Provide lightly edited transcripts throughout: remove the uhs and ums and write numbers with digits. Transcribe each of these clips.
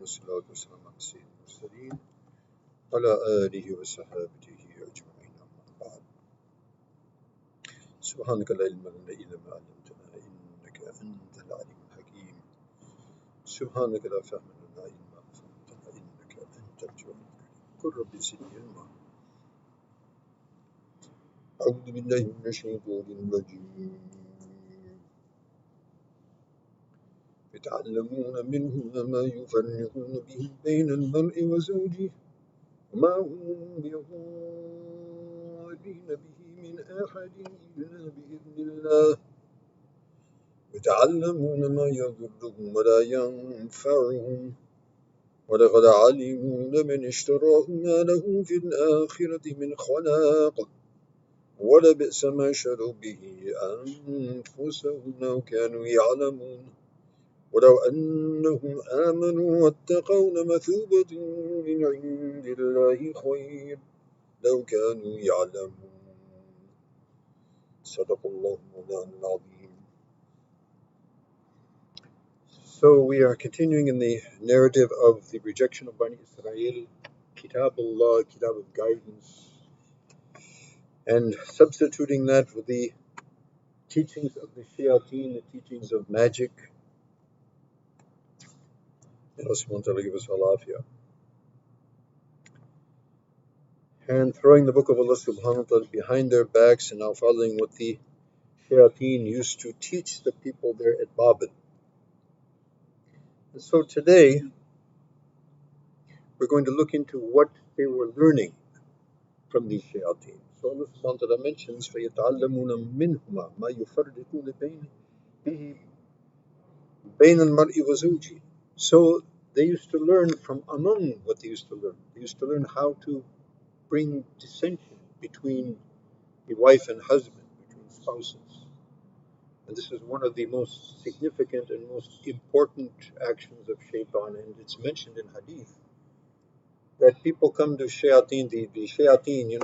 والصلاة والسلام على سيد المرسلين وعلى آله وصحابته أجمعين أما بعد. سبحانك لا علم لنا إلا ما علمتنا إنك أنت العليم الحكيم. سبحانك لا فهم لنا إلا ما فهمتنا إنك أنت الجواد الكريم. قل رب زدني علما. أعوذ بالله من الشيطان الرجيم. يتعلمون منهما ما يفرقون به بين المرء وزوجه وما هم بضارين به من أحد إلا بإذن الله يتعلمون ما يضرهم ولا ينفعهم ولقد علموا لمن اشتراه ما له في الآخرة من خلاق ولبئس ما شروا به أنفسهم لو كانوا يعلمون ولو أنهم آمنوا واتقوا لمثوبة من عند الله خير لو كانوا يعلمون. صدق الله مولانا العظيم. So we are continuing in the narrative of the rejection of Bani Israel, Kitab Allah, Kitab of guidance, and substituting that with the teachings of the shayateen, the teachings of magic. May Allah subhanahu wa ta'ala give us al-afiyah. And throwing the book of Allah subhanahu wa ta'ala behind their backs and now following what the shayateen used to teach the people there at Babel. And so today we're going to look into what they were learning from these shayateen. So Allah subhanahu wa ta'ala mentions فَيَتَعَلَّمُونَ مِنْهُمَا مَا يُفَرِّقُونَ بِهِ بَيْنَ الْمَرْءِ وَزَوْجِهِ. So they used to learn from among what they used to learn. They used to learn how to bring dissension between the wife and husband, between spouses. And this is one of the most significant and most important actions of shaitan, and it's mentioned in hadith that people come to shayateen, the shayateen,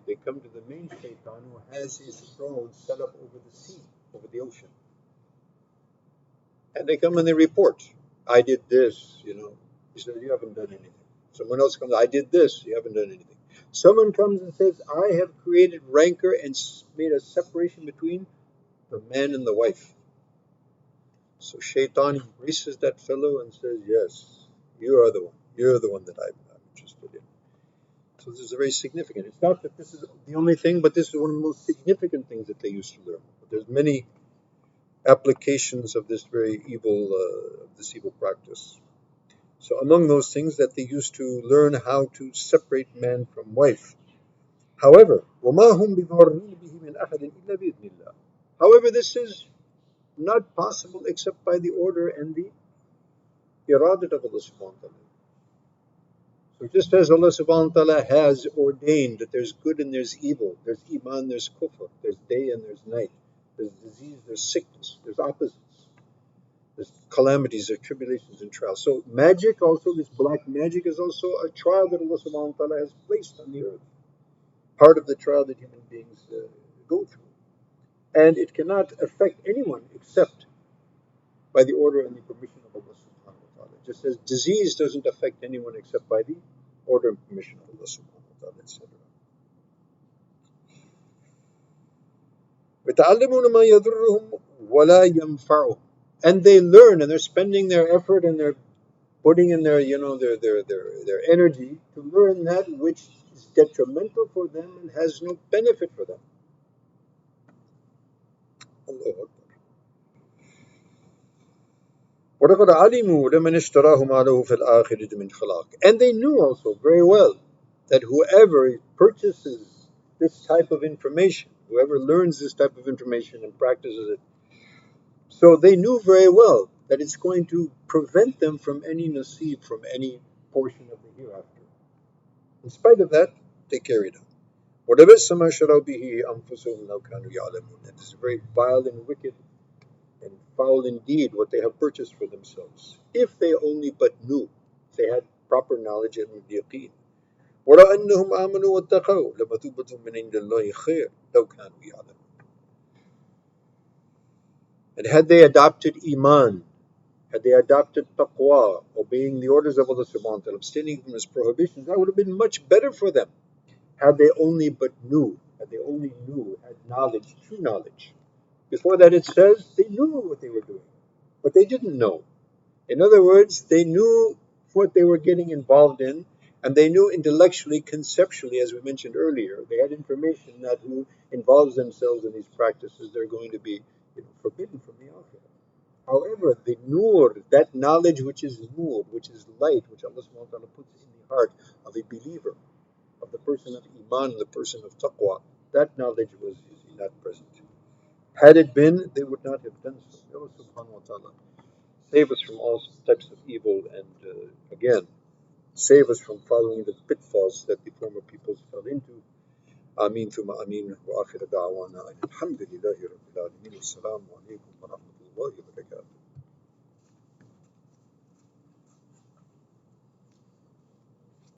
they come to the main shaitan who has his throne set up over the sea, over the ocean. And they come and they report, I did this, He says, you haven't done anything. Someone else comes, I did this, you haven't done anything. Someone comes and says, I have created rancor and made a separation between the man and the wife. So shaitan embraces that fellow and says, yes, you are the one. You're the one that I'm interested in. So this is very significant. It's not that this is the only thing, but this is one of the most significant things that they used to learn. But there's many applications of this very evil, practice. So among those things that they used to learn how to separate man from wife. However, وَمَا هُمْ بِضَارِّينَ بِهِ مِنْ أَحَدٍ إِلَّا بِإِذْنِ اللَّهِ. However, this is not possible except by the order and the iradat of Allah subhanahu wa ta'ala. So just as Allah subhanahu wa ta'ala has ordained that there's good and there's evil, there's iman, there's kufr, there's day and there's night, there's disease, there's sickness, there's opposites, there's calamities, there's tribulations and trials. So magic also, this black magic is also a trial that Allah subhanahu wa ta'ala has placed on the earth. Part of the trial that human beings go through. And it cannot affect anyone except by the order and the permission of Allah subhanahu wa ta'ala. Just as disease doesn't affect anyone except by the order and permission of Allah subhanahu wa ta'ala, etc. وَتَعَلَّمُونَ مَا يَضُرُّهُمْ وَلَا يَنْفَعُهُم. And they learn, and they're spending their effort and they're putting in their energy to learn that which is detrimental for them and has no benefit for them. Allahu Akbar. وَلَقَدْ عَلِمُوا لَمَنِ اشْتَرَاهُ مَا لَهُ فِي الْآخِرَةِ مِنْ خَلَاقٍ. And they knew also very well that whoever purchases this type of information, whoever learns this type of information and practices it, so they knew very well that it's going to prevent them from any nasib, from any portion of the hereafter. In spite of that, they carried on. وَلَبِئْسَ مَا شَرَوْا بِهِ أَنفُسَهُمْ لَوْ كَانُوا يَعْلَمُونَ. That is very vile and wicked and foul indeed what they have purchased for themselves, if they only but knew, if they had proper knowledge and yaqeen. وَلَوْ أَنَّهُمْ آمَنُوا وَاتَّقَوْا لَمَثُوبَةٌ مِنْ عِنْدِ اللَّهِ خَيْرٌ لَوْ كَانُوا يَعْلَمُونَ. And had they adopted iman had they adopted taqwa, obeying the orders of Allah subhanahu wa ta'ala, abstaining from his prohibitions, that would have been much better for them. Had they only but knew, had they only knew, had knowledge, true knowledge. Before that it says they knew what they were doing, but they didn't know. In other words, they knew what they were getting involved in, and they knew intellectually, conceptually, as we mentioned earlier. They had information that who involves themselves in these practices, they're going to be forbidden from the akhirah. However, the nur, that knowledge which is nur, which is light, which Allah subhanahu wa ta'ala puts in the heart of a believer, of the person of iman, the person of taqwa, that knowledge was not present. Had it been, they would not have done so. Allah subhanahu wa ta'ala save us from all types of evil, and again, save us from following the pitfalls that the former peoples fell into. Ameen thumma ameen wa akhir da'wana alhamdulillahi rabbil alamin. Assalamu alaikum wa rahmatullahi wa barakatuh.